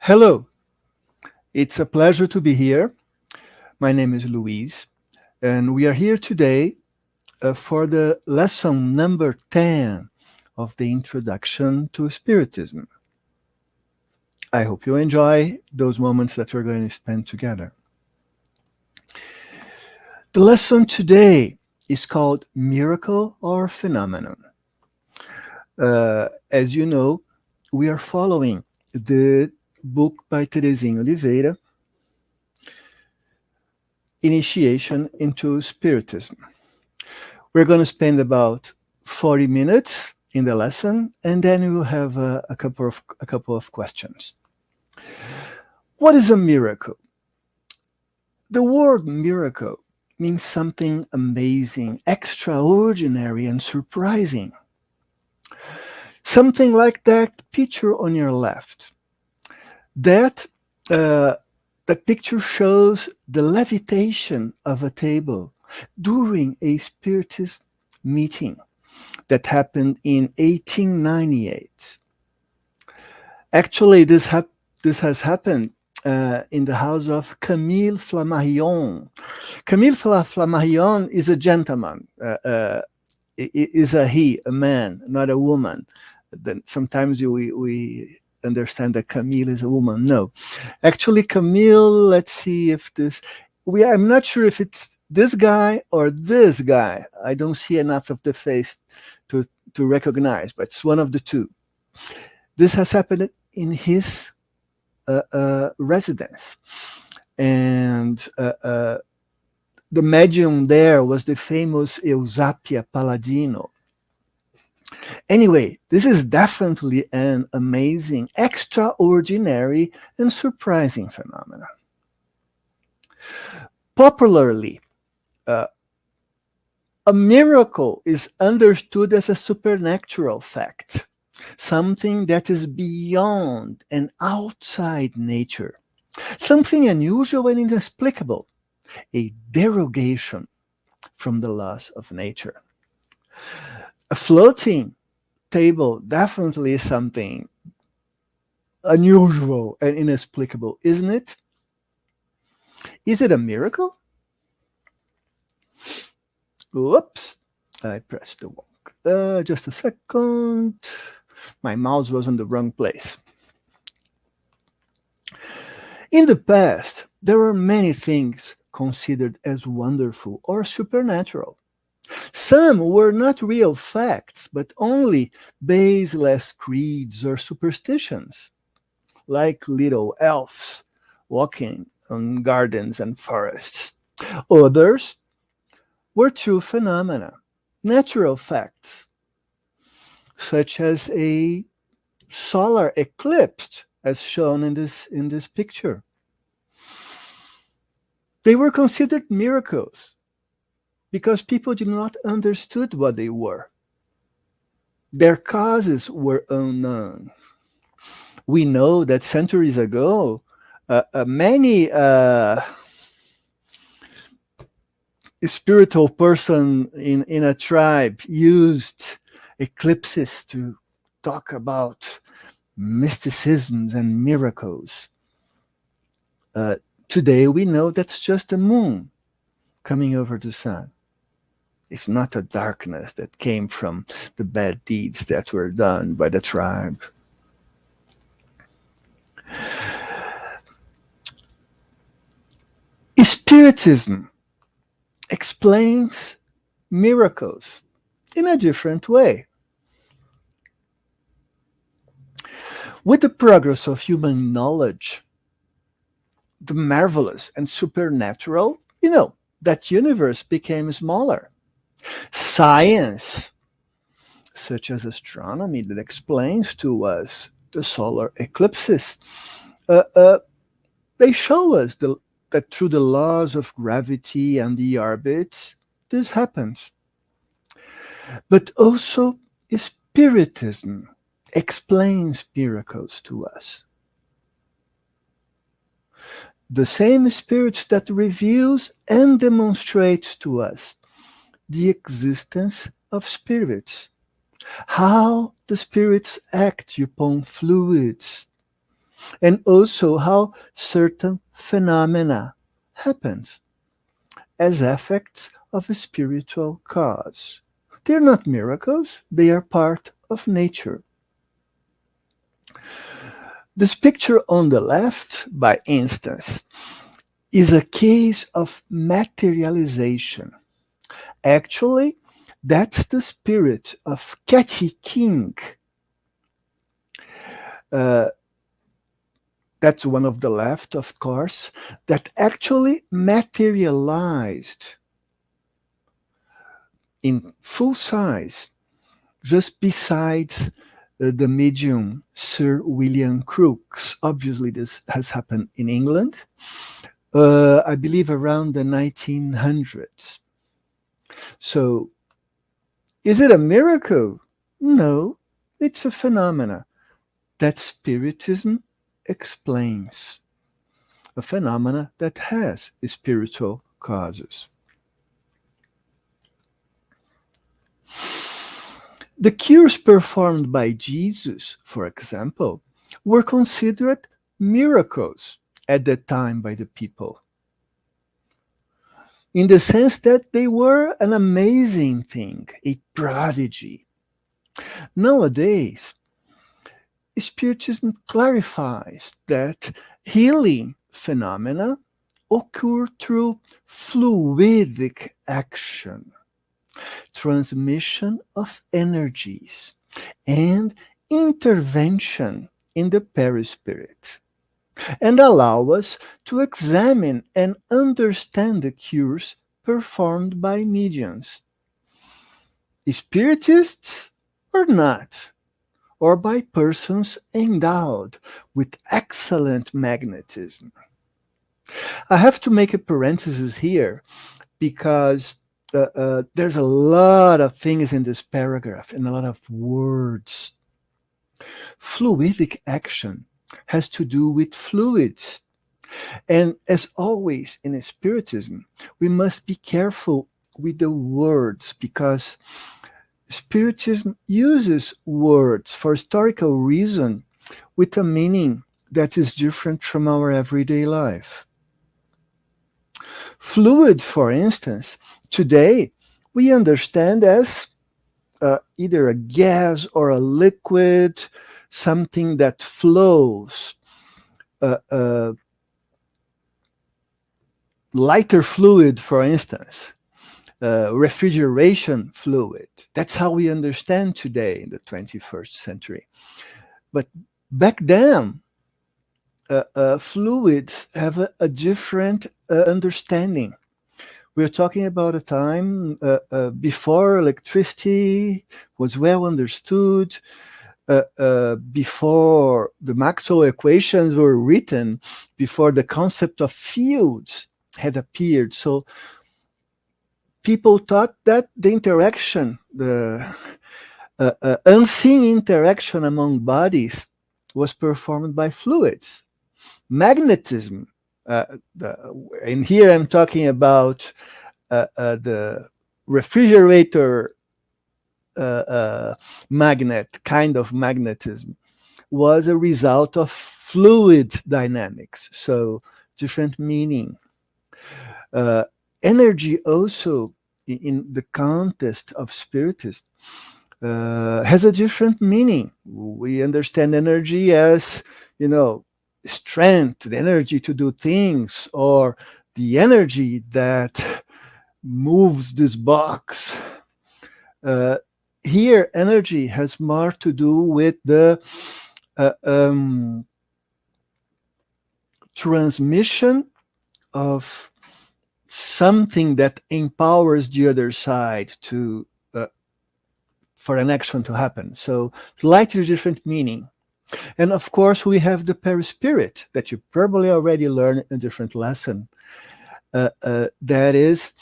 Hello, it's a pleasure to be here. My name is Luiz, and we are here today for the lesson number 10 of the Introduction to Spiritism. I hope you enjoy those moments that we're going to spend together. The lesson today is called Miracle or Phenomenon. As you know, we are following the book by Terezinha Oliveira, Initiation into Spiritism. We're going to spend about 40 minutes in the lesson, and then we will have a couple of questions. What is a miracle? The word miracle means something amazing, extraordinary, and surprising. Something like that picture on your left. That picture shows the levitation of a table during a Spiritist meeting that happened in 1898. Actually, this has happened in the house of Camille Flammarion. Camille Flammarion is a gentleman, is a man, not a woman. Then sometimes we understand that Camille is a woman. No, actually, Camille. Let's see if I'm not sure if it's this guy or this guy. I don't see enough of the face to recognize, but it's one of the two. This has happened in his residence, and the medium there was the famous Eusapia Palladino. Anyway, this is definitely an amazing, extraordinary, and surprising phenomenon. Popularly, a miracle is understood as a supernatural fact, something that is beyond and outside nature, something unusual and inexplicable, a derogation from the laws of nature. A floating table definitely is something unusual and inexplicable, isn't it? Is it a miracle? Whoops, I pressed the wrong. Just a second. My mouse was in the wrong place. In the past, there were many things considered as wonderful or supernatural. Some were not real facts, but only baseless creeds or superstitions, like little elves walking on gardens and forests. Others were true phenomena, natural facts, such as a solar eclipse, as shown in this picture. They were considered miracles because people did not understood what they were. Their causes were unknown. We know that centuries ago, many spiritual person in a tribe used eclipses to talk about mysticisms and miracles. Today we know that's just the moon coming over the sun. It's not a darkness that came from the bad deeds that were done by the tribe. Spiritism explains miracles in a different way. With the progress of human knowledge, the marvelous and supernatural, that universe became smaller. Science, such as astronomy, that explains to us the solar eclipses, they show us that through the laws of gravity and the orbits, this happens. But also, Spiritism explains miracles to us. The same Spirit that reveals and demonstrates to us the existence of spirits, how the spirits act upon fluids, and also how certain phenomena happens as effects of a spiritual cause. They're not miracles, they are part of nature. This picture on the left, by instance, is a case of materialization. Actually, that's the spirit of Cathy King. That's one of the left, of course, that actually materialized in full size just besides the medium Sir William Crookes. Obviously, this has happened in England, I believe around the 1900s. So, is it a miracle? No, it's a phenomena that Spiritism explains, a phenomena that has spiritual causes. The cures performed by Jesus, for example, were considered miracles at that time by the people, in the sense that they were an amazing thing, a prodigy. Nowadays, Spiritism clarifies that healing phenomena occur through fluidic action, transmission of energies, and intervention in the perispirit, and allow us to examine and understand the cures performed by mediums, spiritists or not, or by persons endowed with excellent magnetism. I have to make a parenthesis here because there's a lot of things in this paragraph and a lot of words. Fluidic action has to do with fluids. And as always in Spiritism, we must be careful with the words because Spiritism uses words for historical reason with a meaning that is different from our everyday life. Fluid, for instance, today we understand as either a gas or a liquid, something that flows. Lighter fluid, for instance, refrigeration fluid. That's how we understand today in the 21st century. But back then, fluids have a different understanding. We're talking about a time before electricity was well understood, before the Maxwell equations were written, before the concept of fields had appeared. So people thought that the interaction, the unseen interaction among bodies was performed by fluids. Magnetism, and here I'm talking about the refrigerator magnet, kind of magnetism, was a result of fluid dynamics, so different meaning. Energy also, in the context of Spiritist, has a different meaning. We understand energy as, strength, the energy to do things, or the energy that moves this box. Here, energy has more to do with the transmission of something that empowers the other side to for an action to happen. So slightly different meaning. And of course, we have the perispirit that you probably already learned in a different lesson. That is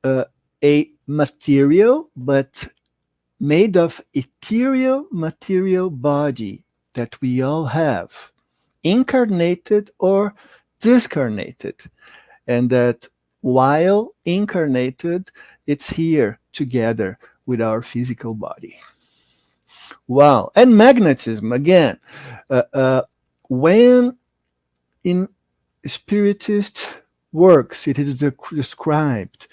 a material, but made of ethereal material body that we all have, incarnated or discarnated. And that while incarnated, it's here together with our physical body. Wow. And magnetism, again, when in Spiritist works it is described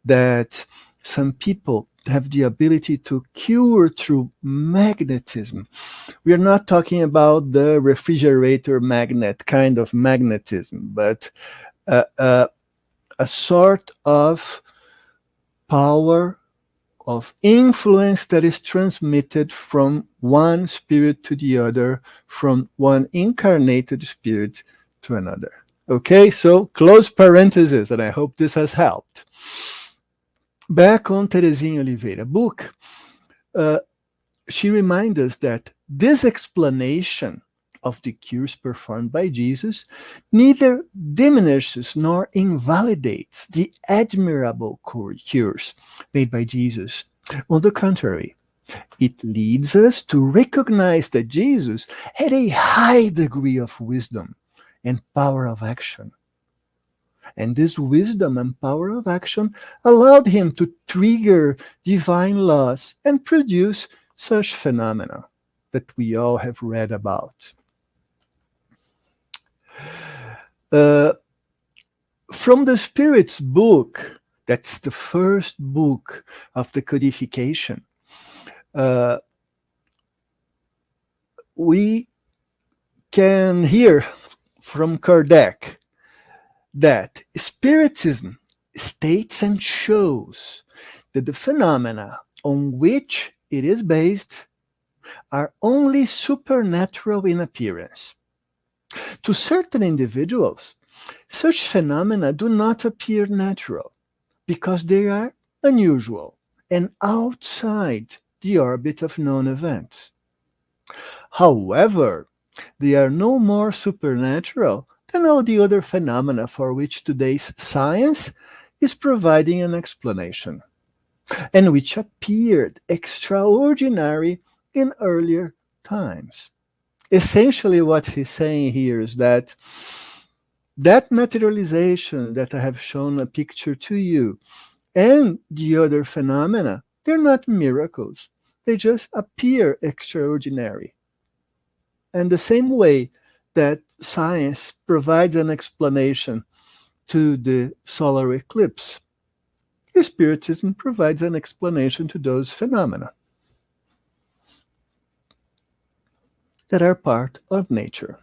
that some people have the ability to cure through magnetism. We are not talking about the refrigerator magnet kind of magnetism, but a sort of power of influence that is transmitted from one spirit to the other, from one incarnated spirit to another. Okay, so close parenthesis, and I hope this has helped. Back on Terezinha Oliveira book, she reminds us that this explanation of the cures performed by Jesus neither diminishes nor invalidates the admirable cures made by Jesus. On the contrary, it leads us to recognize that Jesus had a high degree of wisdom and power of action. And this wisdom and power of action allowed him to trigger divine laws and produce such phenomena that we all have read about. From the Spirit's book, that's the first book of the codification, we can hear from Kardec that Spiritism states and shows that the phenomena on which it is based are only supernatural in appearance. To certain individuals, such phenomena do not appear natural because they are unusual and outside the orbit of known events. However, they are no more supernatural than all the other phenomena for which today's science is providing an explanation, and which appeared extraordinary in earlier times. Essentially, what he's saying here is that materialization that I have shown a picture to you and the other phenomena, they're not miracles. They just appear extraordinary. And the same way that science provides an explanation to the solar eclipse, Spiritism provides an explanation to those phenomena that are part of nature.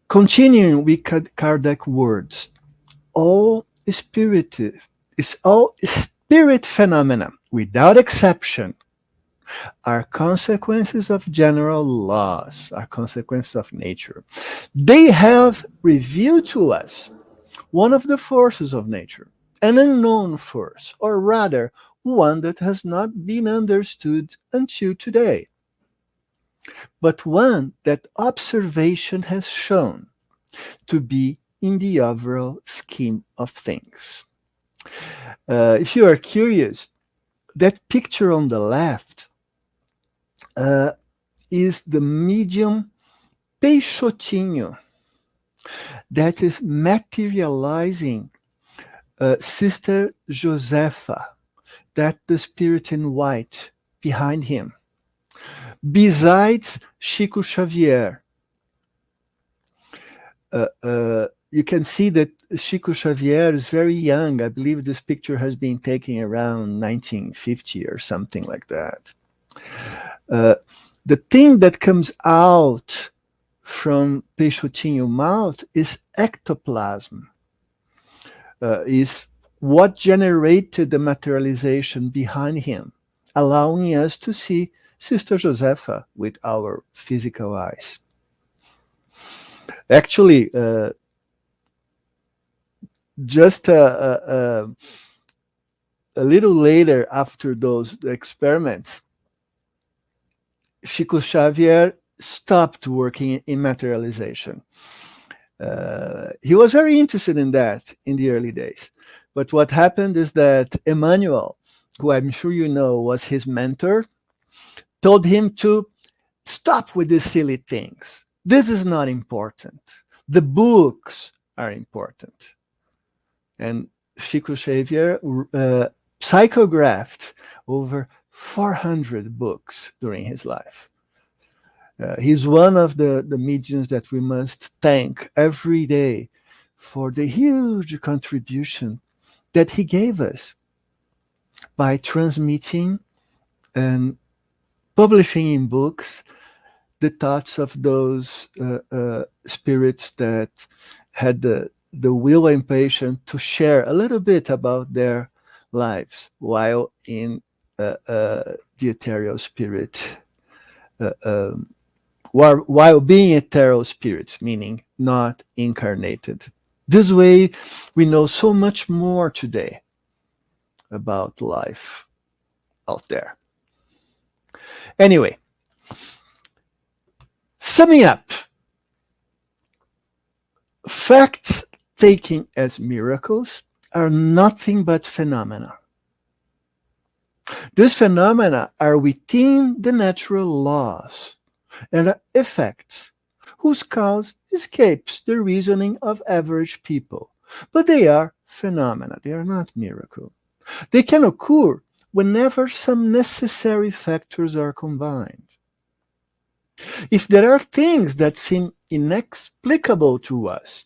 Continuing with Kardec words, all spirit phenomena, without exception, are consequences of general laws, are consequences of nature. They have revealed to us one of the forces of nature, an unknown force, or rather, one that has not been understood until today, but one that observation has shown to be in the overall scheme of things. If you are curious, that picture on the left is the medium Peixotinho that is materializing Sister Josefa, that the spirit in white behind him, besides Chico Xavier. You can see that Chico Xavier is very young. I believe this picture has been taken around 1950 or something like that. The thing that comes out from Peixotinho's mouth is ectoplasm, is what generated the materialization behind him, allowing us to see Sister Josefa with our physical eyes. Actually, just a little later after those experiments, Chico Xavier stopped working in materialization. He was very interested in that in the early days. But what happened is that Emmanuel, who I'm sure you know was his mentor, told him to stop with these silly things. This is not important. The books are important. And Chico Xavier psychographed over 400 books during his life. He's one of the mediums that we must thank every day for the huge contribution that he gave us by transmitting and publishing in books the thoughts of those spirits that had the will and patience to share a little bit about their lives while in the ethereal spirit, while being ethereal spirits, meaning not incarnated. This way, we know so much more today about life out there. Anyway, summing up, facts taken as miracles are nothing but phenomena. These phenomena are within the natural laws and are effects whose cause escapes the reasoning of average people. But they are phenomena, they are not miracles. They can occur whenever some necessary factors are combined. If there are things that seem inexplicable to us,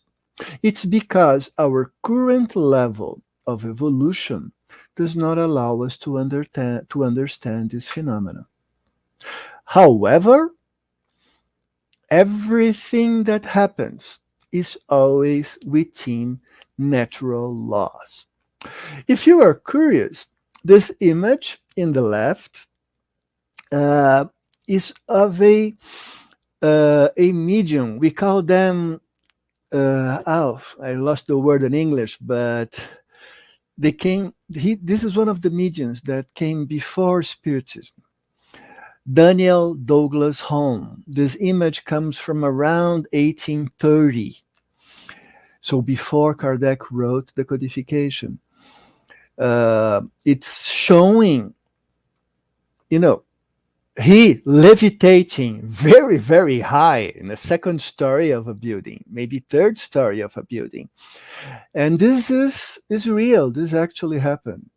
it's because our current level of evolution does not allow us to understand this phenomena. However, everything that happens is always within natural laws. If you are curious, this image in the left is of a medium. We call them, I lost the word in English, but they came, this is one of the mediums that came before Spiritism. Daniel Douglas Home. This image comes from around 1830. So before Kardec wrote the codification. It's showing, he levitating very, very high in the second story of a building, maybe third story of a building. And this is real. This actually happened.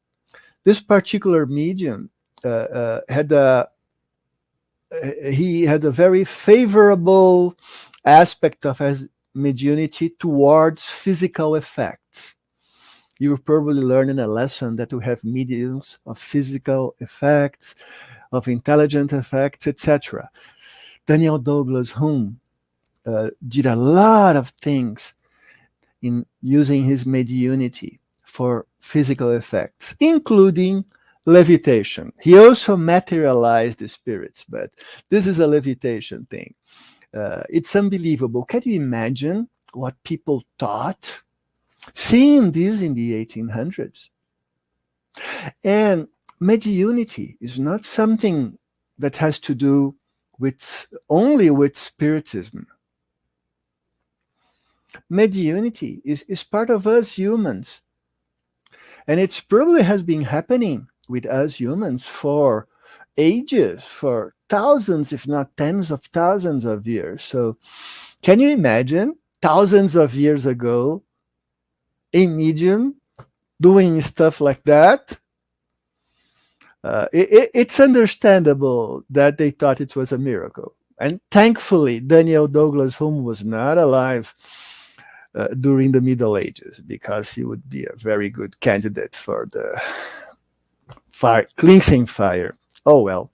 This particular medium had a very favorable aspect of his mediunity towards physical effects. You will probably learn in a lesson that we have mediums of physical effects, of intelligent effects, etc. Daniel Douglas Home did a lot of things in using his mediunity for physical effects, including levitation. He also materialized the spirits, but this is a levitation thing. It's unbelievable. Can you imagine what people thought seeing this in the 1800s? And mediunity is not something that has to do only with Spiritism. Mediunity is part of us humans. And it probably has been happening with us humans for ages, for thousands, if not tens of thousands of years. So can you imagine thousands of years ago, a medium doing stuff like that? It's understandable that they thought it was a miracle. And thankfully, Daniel Douglas Home was not alive during the Middle Ages, because he would be a very good candidate for the cleansing fire. Oh well.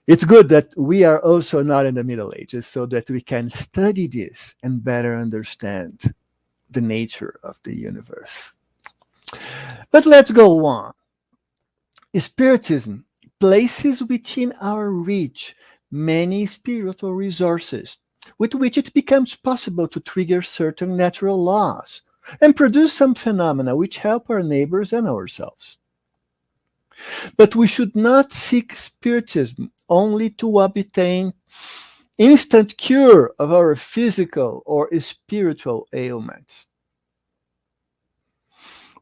It's good that we are also not in the Middle Ages, so that we can study this and better understand the nature of the universe. But let's go on. Spiritism places within our reach many spiritual resources with which it becomes possible to trigger certain natural laws and produce some phenomena which help our neighbors and ourselves. But we should not seek Spiritism only to obtain instant cure of our physical or spiritual ailments.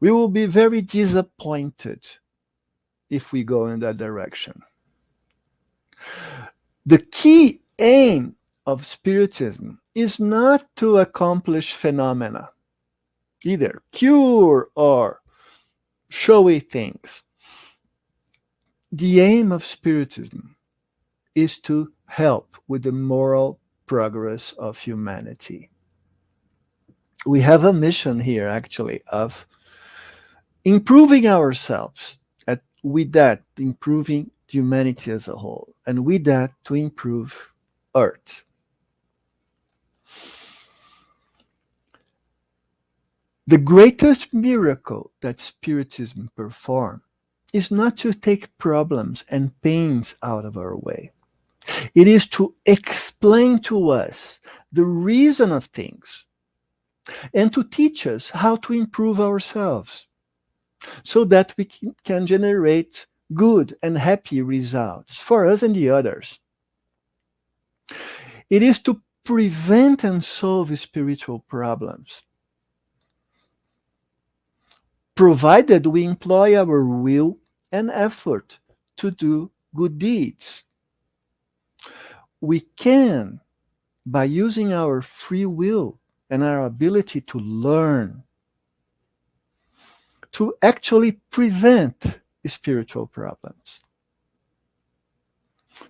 We will be very disappointed if we go in that direction. The key aim of Spiritism is not to accomplish phenomena, either cure or showy things. The aim of Spiritism is to help with the moral progress of humanity. We have a mission here, actually, of improving ourselves, and with that, improving humanity as a whole, and with that, to improve Earth. The greatest miracle that Spiritism performs is not to take problems and pains out of our way. It is to explain to us the reason of things and to teach us how to improve ourselves so that we can generate good and happy results for us and the others. It is to prevent and solve spiritual problems, provided we employ our will and effort to do good deeds. We can, by using our free will and our ability to learn, to actually prevent spiritual problems.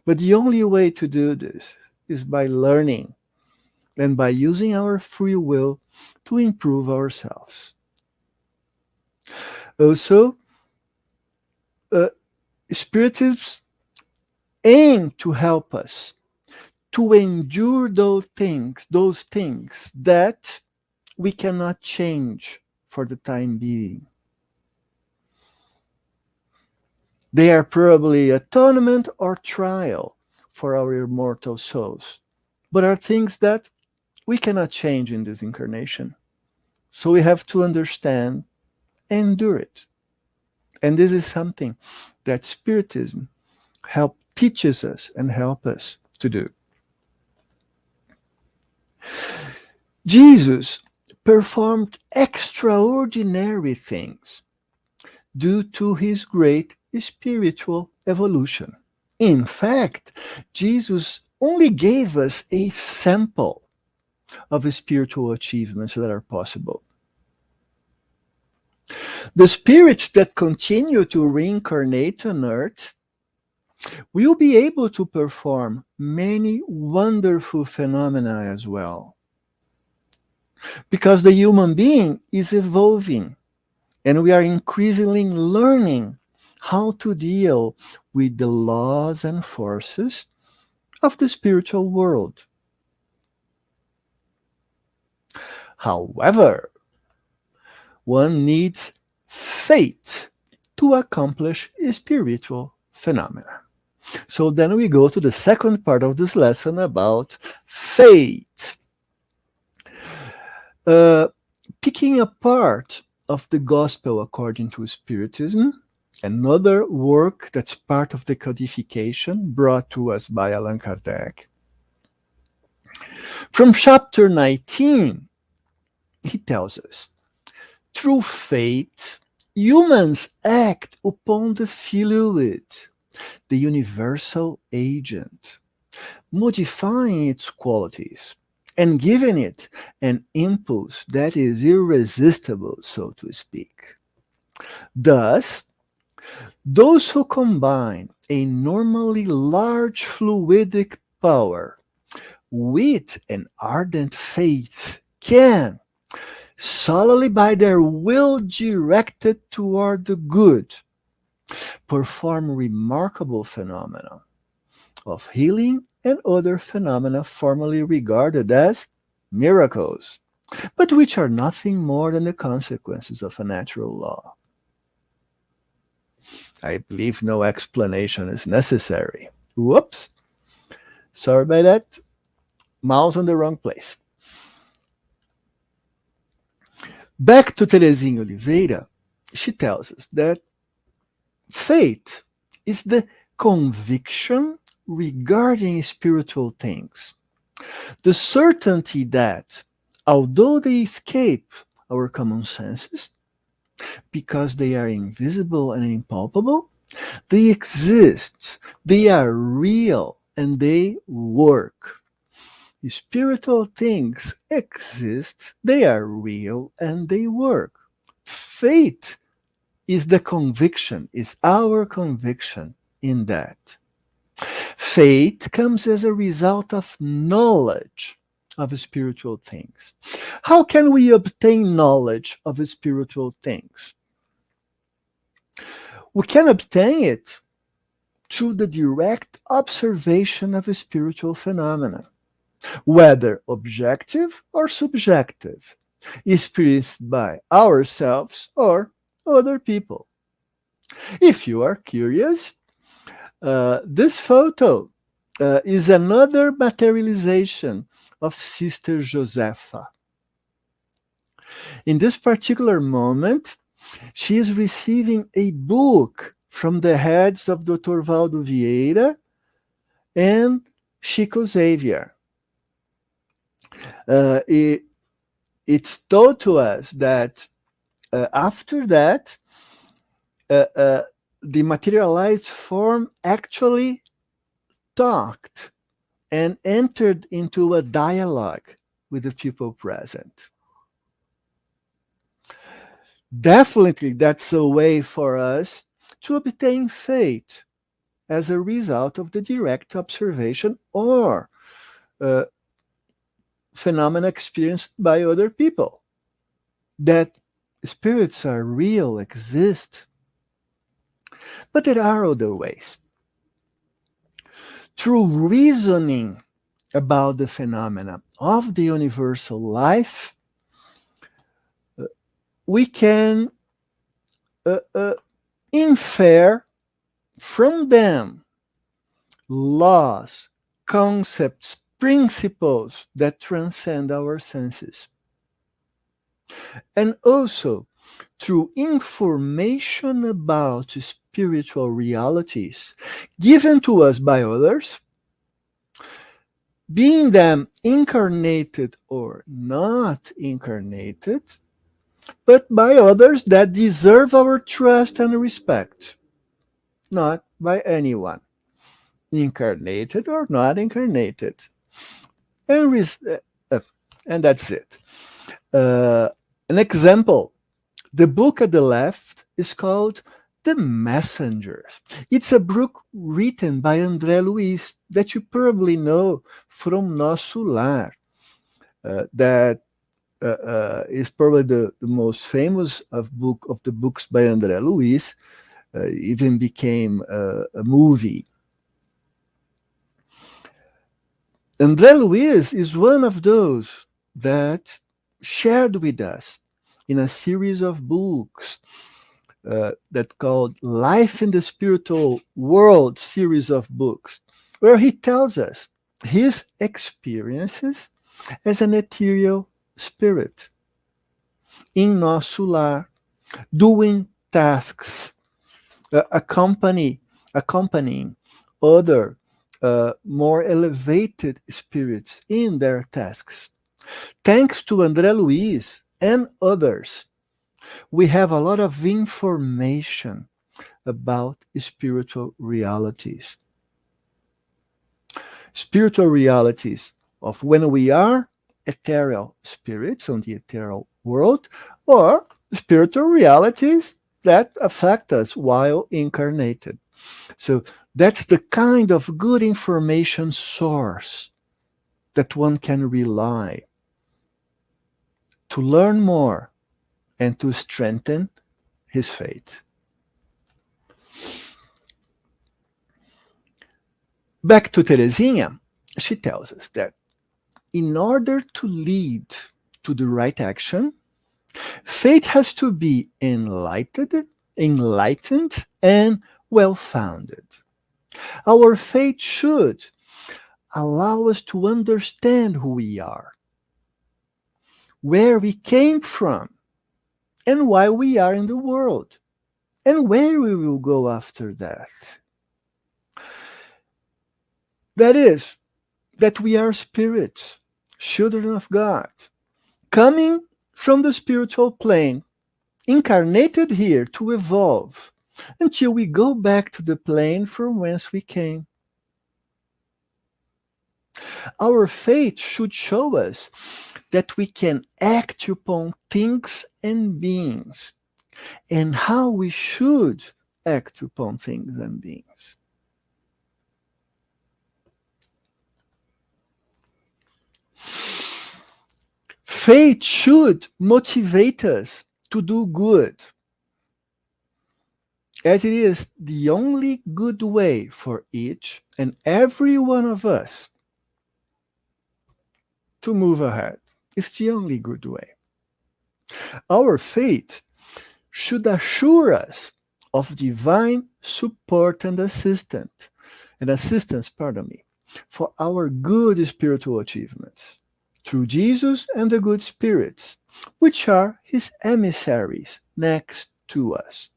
But the only way to do this is by learning and by using our free will to improve ourselves. Also, Spiritists aim to help us to endure those things that we cannot change for the time being. They are probably atonement or trial for our immortal souls, but are things that we cannot change in this incarnation. So we have to understand and endure it. And this is something that Spiritism teaches us and help us to do. Jesus performed extraordinary things due to his great spiritual evolution. In fact, Jesus only gave us a sample of spiritual achievements that are possible. The spirits that continue to reincarnate on earth will be able to perform many wonderful phenomena as well. Because the human being is evolving, and we are increasingly learning how to deal with the laws and forces of the spiritual world. However, one needs faith to accomplish spiritual phenomena. So then we go to the second part of this lesson about faith. Picking apart of the Gospel according to Spiritism, another work that's part of the codification brought to us by Allan Kardec. From chapter 19, he tells us, through faith, humans act upon the fluid, the universal agent, modifying its qualities and giving it an impulse that is irresistible, so to speak. Thus, those who combine a normally large fluidic power with an ardent faith can, solely by their will directed toward the good, perform remarkable phenomena of healing and other phenomena formerly regarded as miracles, but which are nothing more than the consequences of a natural law. I believe no explanation is necessary. Whoops. Sorry about that. Mouse on the wrong place. Back to Teresinha Oliveira, she tells us that faith is the conviction regarding spiritual things, the certainty that, although they escape our common senses, because they are invisible and impalpable, they exist, they are real, and they work. Spiritual things exist, they are real, and they work. Faith is the conviction, is our conviction in that. Faith comes as a result of knowledge of spiritual things. How can we obtain knowledge of spiritual things? We can obtain it through the direct observation of spiritual phenomena, whether objective or subjective, experienced by ourselves or other people. If you are curious, this photo is another materialization of Sister Josefa. In this particular moment, she is receiving a book from the heads of Dr. Valdo Vieira and Chico Xavier. It's told to us that after that, the materialized form actually talked and entered into a dialogue with the people present. Definitely, that's a way for us to obtain faith as a result of the direct observation or phenomena experienced by other people. That spirits are real, exist. But there are other ways. Through reasoning about the phenomena of the universal life, we can infer from them laws, concepts, principles that transcend our senses. And also through information about spiritual realities given to us by others, being them incarnated or not incarnated, but by others that deserve our trust and respect, not by anyone, incarnated or not incarnated. And that's it. An example, the book at the left is called The Messengers. It's a book written by André Luiz that you probably know from Nosso Lar. That is probably the most famous of the books by André Luiz. Even became a movie. André Luiz is one of those that shared with us in a series of books that called Life in the Spiritual World series of books, where he tells us his experiences as an ethereal spirit in Nosso Lar, doing tasks, accompanying other more elevated spirits in their tasks. Thanks to André Luiz and others, we have a lot of information about spiritual realities. Spiritual realities of when we are ethereal spirits on the ethereal world, or spiritual realities that affect us while incarnated. So that's the kind of good information source that one can rely to learn more and to strengthen his faith. Back to Teresinha, she tells us that in order to lead to the right action, faith has to be enlightened and well-founded. Our faith should allow us to understand who we are, where we came from, and why we are in the world, and where we will go after death. That is, that we are spirits, children of God, coming from the spiritual plane, incarnated here to evolve until we go back to the plane from whence we came. Our faith should show us that we can act upon things and beings, and how we should act upon things and beings. Faith should motivate us to do good, as it is the only good way for each and every one of us to move ahead. It's the only good way. Our faith should assure us of divine support and assistance, for our good spiritual achievements through Jesus and the good spirits, which are his emissaries next to us.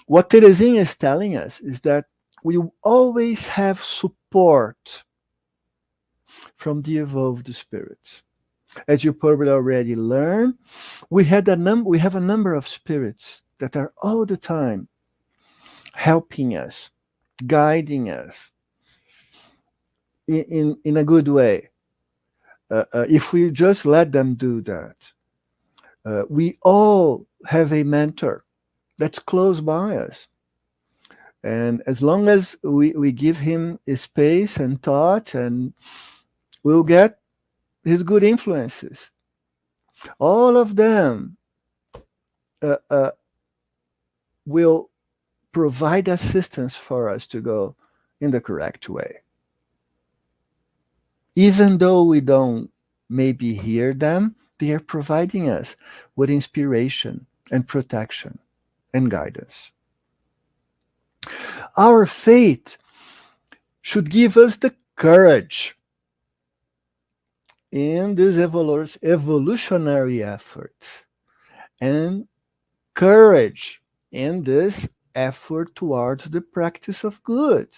What Teresinha is telling us is that we always have support from the evolved spirits. As you probably already learned, we have a number of spirits that are all the time helping us, guiding us in a good way. If we just let them do that, we all have a mentor that's close by us. And as long as we give him space and thought, and we'll get his good influences. All of them will provide assistance for us to go in the correct way. Even though we don't maybe hear them, they are providing us with inspiration and protection and guidance. Our faith should give us the courage in this evolutionary effort, and courage in this effort towards the practice of good.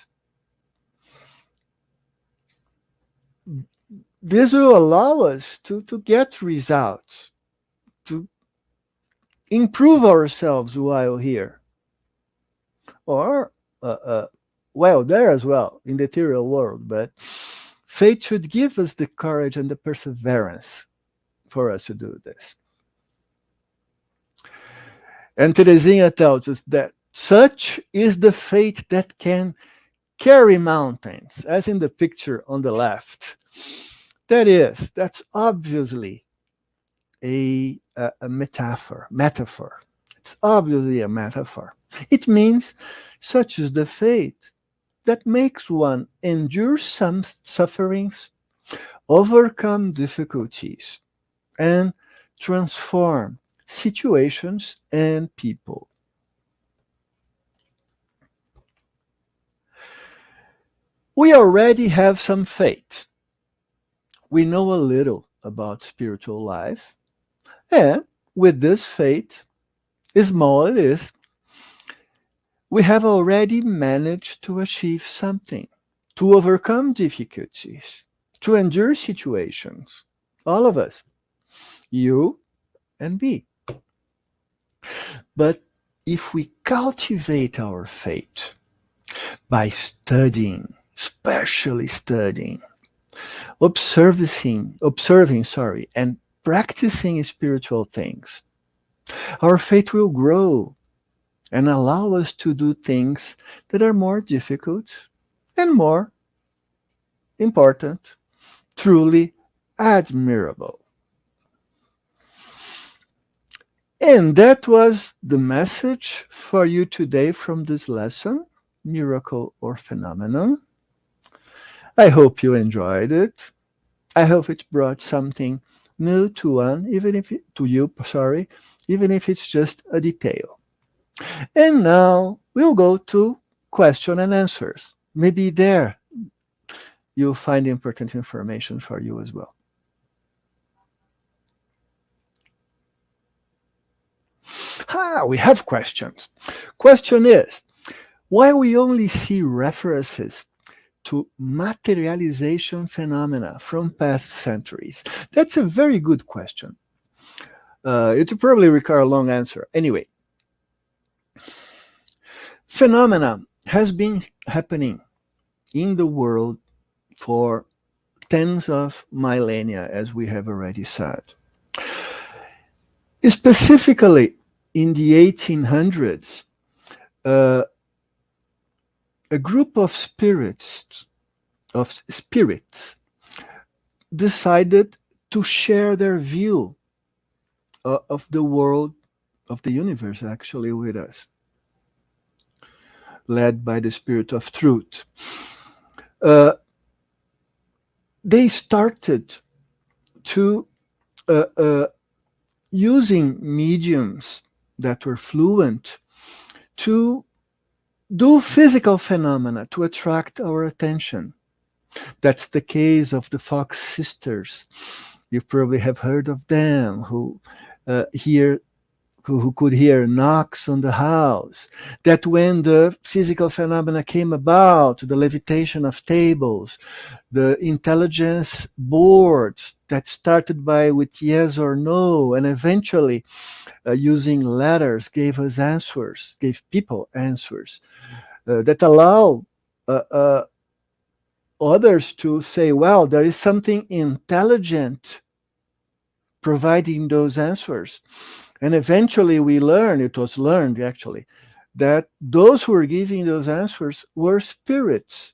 This will allow us to get results, to improve ourselves while here, or there as well in the material world. But faith should give us the courage and the perseverance for us to do this. And Teresinha tells us that such is the faith that can carry mountains, as in the picture on the left. That's obviously a metaphor. It's obviously a metaphor. It means such is the faith that makes one endure some sufferings, overcome difficulties, and transform situations and people. We already have some faith. We know a little about spiritual life, and with this faith, small it is, we have already managed to achieve something, to overcome difficulties, to endure situations. All of us, you and me. But if we cultivate our faith by studying, especially studying, observing, and practicing spiritual things, our faith will grow and allow us to do things that are more difficult and more important, truly admirable. And that was the message for you today from this lesson, Miracle or Phenomenon. I hope you enjoyed it. I hope it brought something new to you, even if it's just a detail. And now we'll go to question and answers. Maybe there you'll find important information for you as well. We have questions. Question is, why we only see references to materialization phenomena from past centuries? That's a very good question. It will probably require a long answer. Anyway, phenomena has been happening in the world for tens of millennia, as we have already said. Specifically, in the 1800s, a group of spirits decided to share their view of the world, of the universe, actually, with us, led by the Spirit of Truth. They started to using mediums that were fluent to do physical phenomena to attract our attention. That's the case of the Fox sisters. You probably have heard of them, who could hear knocks on the house. That when the physical phenomena came about, the levitation of tables, the intelligence boards that started with yes or no, and eventually using letters gave us answers, gave people answers that allow others to say, well, there is something intelligent providing those answers. And eventually it was learned actually, that those who were giving those answers were spirits.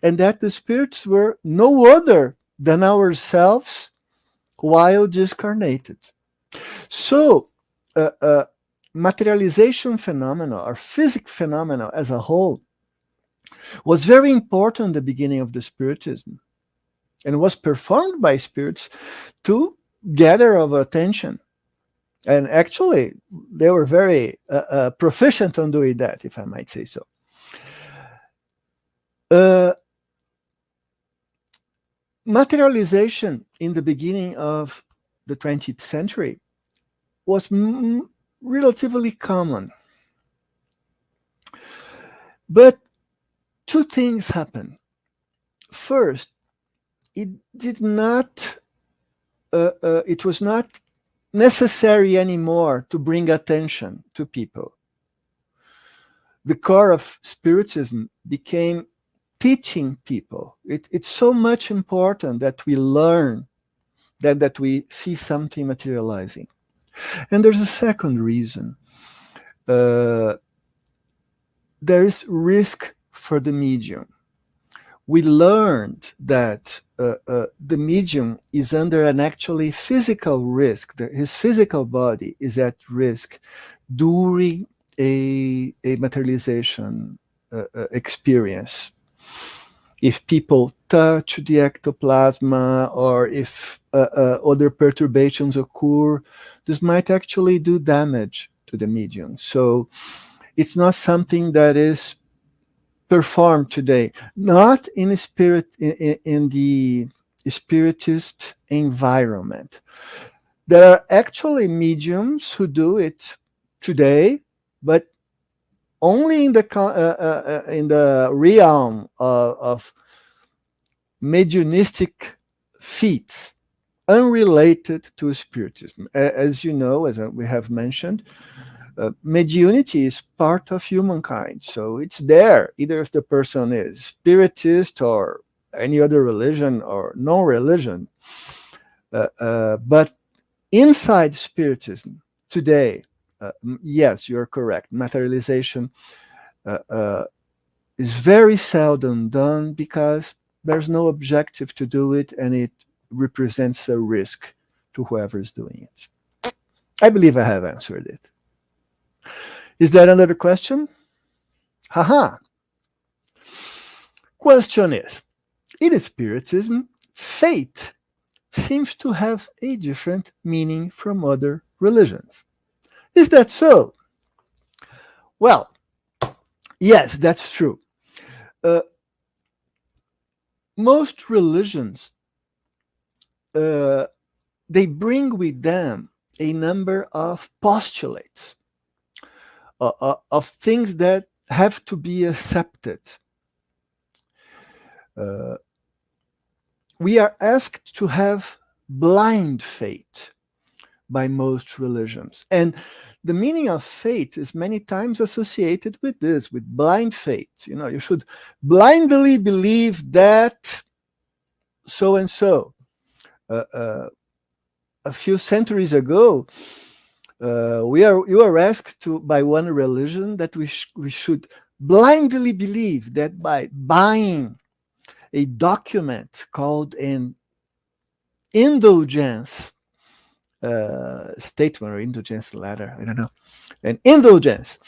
And that the spirits were no other than ourselves while discarnated. So, materialization phenomena, or physic phenomena as a whole, was very important at the beginning of the Spiritism, and was performed by spirits to gather our attention. And actually, they were very proficient on doing that, if I might say so. Materialization in the beginning of the 20th century was relatively common. But two things happened. First, it was not necessary anymore to bring attention to people. The core of Spiritism became teaching people. It's so much important that we learn, that we see something materializing. And there's a second reason. There is risk for the medium. We learned that the medium is under an actually physical risk. His physical body is at risk during a materialization experience. If people touch the ectoplasma, or if other perturbations occur, this might actually do damage to the medium. So it's not something that is performed today, not in the Spiritist environment. There are actually mediums who do it today, but only in the realm of mediumistic feats, unrelated to Spiritism. As you know, as we have mentioned, mediunity is part of humankind, so it's there, either if the person is Spiritist or any other religion or non-religion. But inside Spiritism today, yes, you're correct. Materialization is very seldom done because there's no objective to do it, and it represents a risk to whoever is doing it. I believe I have answered it. Is there another question? Haha. Question is, in Spiritism, fate seems to have a different meaning from other religions. Is that so? Well, yes, that's true. Most religions, they bring with them a number of postulates, of things that have to be accepted. We are asked to have blind faith by most religions. And the meaning of faith is many times associated with this, with blind faith. You should blindly believe that so-and-so. A few centuries ago, you were asked by one religion that we should blindly believe that by buying a document called an indulgence statement or indulgence letter, I don't know, an indulgence,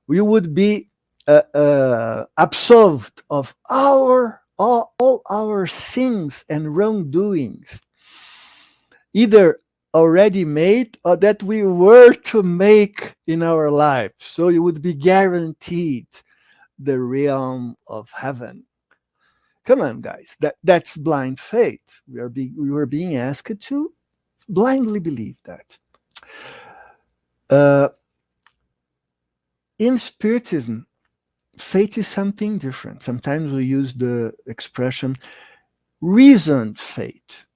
we would be absolved of all our sins and wrongdoings, either already made or that we were to make in our lives. So you would be guaranteed the realm of heaven. Come on, guys, that's blind faith. We were being asked to blindly believe that. In Spiritism, faith is something different. Sometimes we use the expression reasoned faith.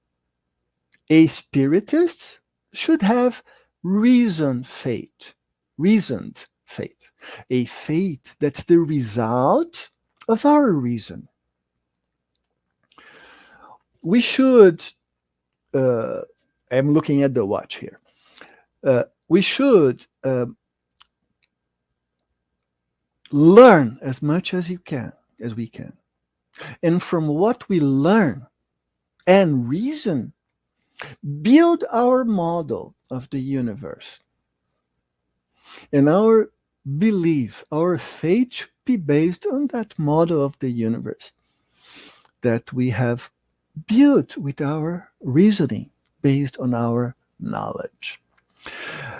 A Spiritist should have reasoned faith. Reasoned faith. A faith that's the result of our reason. We should, I'm looking at the watch here. We should learn as much as we can. And from what we learn and reason, build our model of the universe. And our belief, our faith should be based on that model of the universe that we have built with our reasoning, based on our knowledge.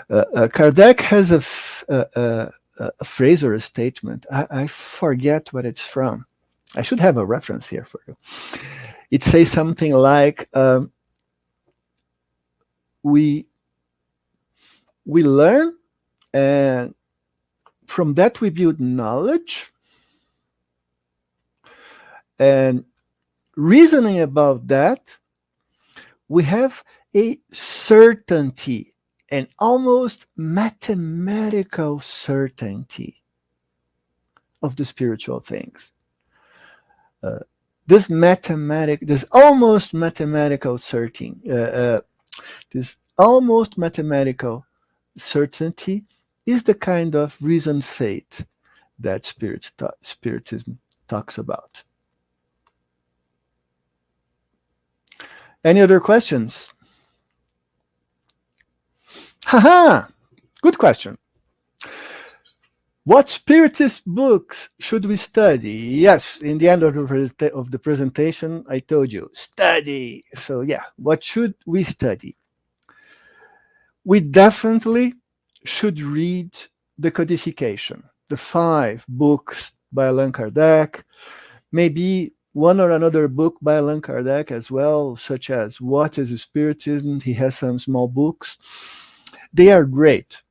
Kardec has a phrase or a statement. I forget what it's from. I should have a reference here for you. It says something like, we learn, and from that we build knowledge, and reasoning about that, we have a certainty, an almost mathematical certainty of the spiritual things. This almost mathematical certainty is the kind of reasoned faith that Spiritism talks about. Any other questions? Haha! Good question. What Spiritist books should we study? Yes, in the end of the presentation, I told you, study. So yeah, what should we study? We definitely should read the codification, the 5 books by Allan Kardec, maybe one or another book by Allan Kardec as well, such as What is Spiritism? He has some small books. They are great.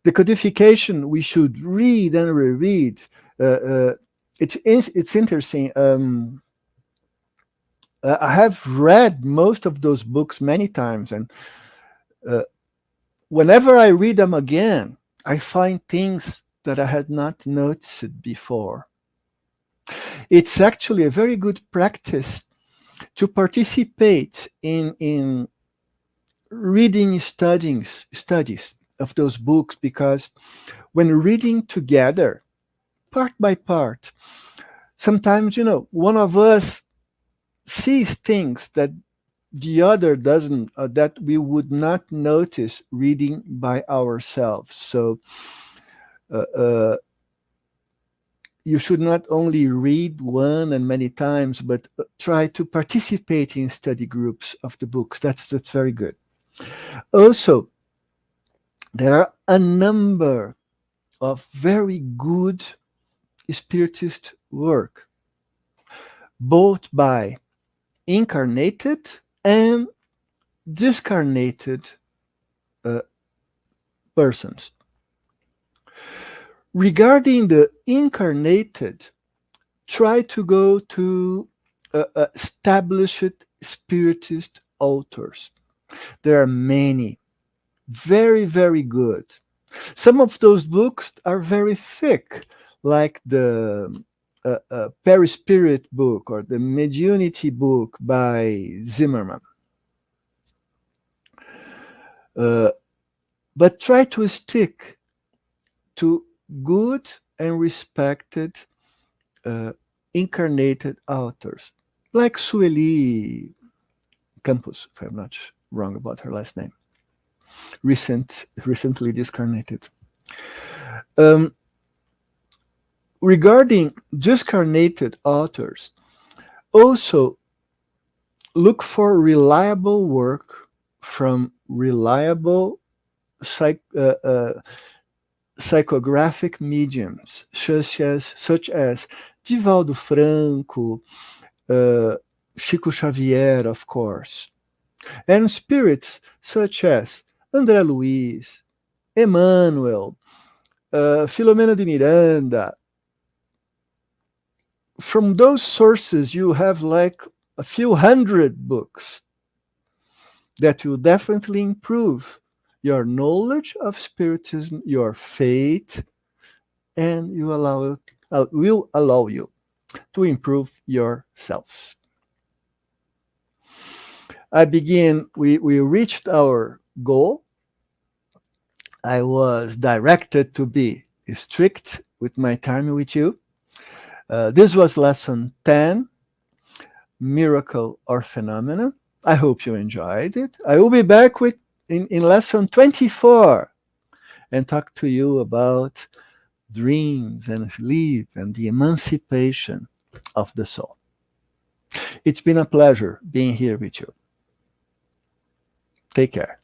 The codification we should read and reread. It's interesting. I have read most of those books many times, and whenever I read them again, I find things that I had not noticed before. It's actually a very good practice to participate in reading studies of those books, because when reading together, part by part, sometimes, one of us sees things that the other doesn't, that we would not notice reading by ourselves. So you should not only read one and many times, but try to participate in study groups of the books. That's very good. Also, there are a number of very good Spiritist work, both by incarnated and discarnated persons. Regarding the incarnated, try to go to established Spiritist authors. There are many, very, very good. Some of those books are very thick, like the Perispirit book or the Mediunity book by Zimmermann. But try to stick to good and respected incarnated authors, like Sueli, Campos, if I'm not wrong about her last name. Recently discarnated. Regarding discarnated authors, also look for reliable work from reliable psychographic mediums, such as Divaldo Franco, Chico Xavier, of course, and spirits such as André Luiz, Emmanuel, Filomena de Miranda. From those sources, you have like a few hundred books that will definitely improve your knowledge of Spiritism, your faith, and will allow you to improve yourself. We reached our goal. I was directed to be strict with my time with you. This was lesson 10, Miracle or Phenomenon. I hope you enjoyed it. I will be back in lesson 24 and talk to you about dreams and sleep and the emancipation of the soul. It's been a pleasure being here with you. Take care.